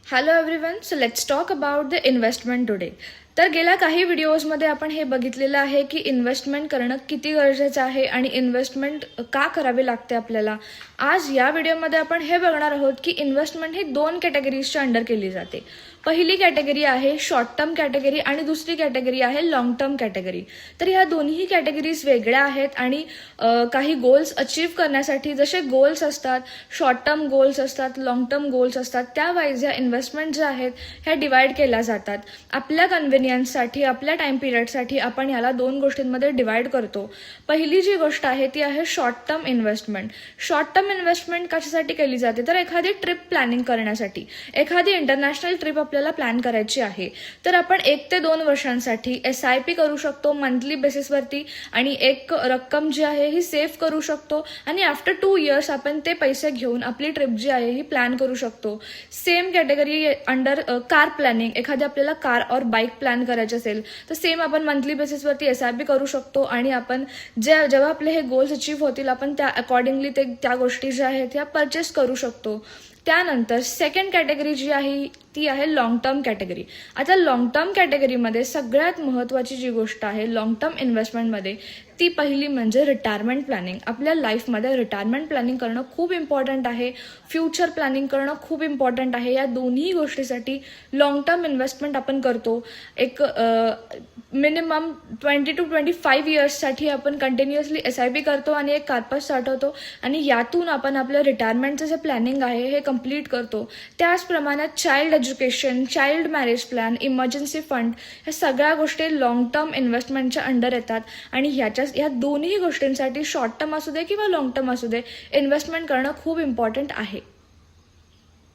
Hello everyone, so let's talk about the investment today. तर गेल्या काही व्हिडिओजमध्ये आपण हे बघितलेलं आहे की इन्व्हेस्टमेंट करणं किती गरजेचं आहे आणि इन्व्हेस्टमेंट का करावी लागते आपल्याला. आज या व्हिडिओमध्ये आपण हे बघणार आहोत की इन्व्हेस्टमेंट ही 2 कॅटेगरीजच्या अंडर केली जाते. पहिली कॅटेगरी आहे शॉर्ट टर्म कॅटेगरी आणि दुसरी कॅटेगरी आहे लॉंग टर्म कॅटेगरी. तर ह्या दोन्ही कॅटेगरीज वेगळ्या आहेत आणि काही गोल्स अचीव्ह करण्यासाठी जसे गोल्स असतात, शॉर्ट टर्म गोल्स असतात, लॉंग टर्म गोल्स असतात, त्यावाईज ह्या इन्व्हेस्टमेंट ज्या आहेत ह्या डिवाइड केल्या जातात. आपल्या कन्व्हिनियन्ससाठी, आपल्या टाइम पिरियडसाठी आपण याला 2 गोष्टींमध्ये डिवाइड करतो. पहिली जी गोष्ट आहे ती आहे short term investment. Short term investment कशासाठी केली जाते, तर एखादी ट्रिप प्लॅनिंग करण्यासाठी. एखादी इंटरनॅशनल ट्रिप आपल्याला प्लॅन करायची आहे तर आपण 1 ते 2 वर्षांसाठी SIP करू शकतो मंथली बेसिसवरती आणि एक रक्कम जी आहे ही सेव्ह करू शकतो आणि आफ्टर 2 इयर्स आपण ते पैसे घेऊन आपली ट्रिप जी आहे ही प्लॅन करू शकतो. Same category under car planning. एखादी आपल्याला कार और बाईक प्लॅन करायची असेल तर सेम आपण मंथली बेसिसवरती SIP करू शकतो आणि आपण जेव्हा आपले हे गोल्स अचीव्ह होतील आपण त्या अकॉर्डिंगली त्या गोष्टी ज्या आहेत त्या परचेस करू शकतो. त्यानंतर सेकंड कॅटेगरी जी आहे ती आहे लॉंग टर्म कॅटेगरी. आता लॉंग टर्म कॅटेगरीमध्ये सगळ्यात महत्त्वाची जी गोष्ट आहे लॉंग टर्म इन्व्हेस्टमेंटमध्ये ती पहिली म्हणजे रिटायरमेंट प्लॅनिंग. आपल्या लाईफमध्ये रिटायरमेंट प्लॅनिंग करणं खूप इम्पॉर्टंट आहे. फ्युचर प्लॅनिंग करणं खूप इम्पॉर्टंट आहे. या दोन्ही गोष्टीसाठी लॉंग टर्म इन्व्हेस्टमेंट आपण करतो. एक मिनिमम 20 to 25 इयर्ससाठी आपण कंटिन्युअसली SIP करतो आणि एक कारपास साठवतो आणि यातून आपण आपलं रिटायरमेंटचं जे प्लॅनिंग आहे हे कंप्लीट करतो. त्याचप्रमाणे child education, child marriage plan, emergency fund ह्या सगळ्या गोष्टी लॉंग टर्म इन्व्हेस्टमेंटच्या अंडर येतात आणि ह्या दोन्ही गोष्टींसाठी शॉर्ट टर्म असू दे किंवा लॉंग टर्म असू दे इन्व्हेस्टमेंट करणं खूप इम्पॉर्टंट आहे.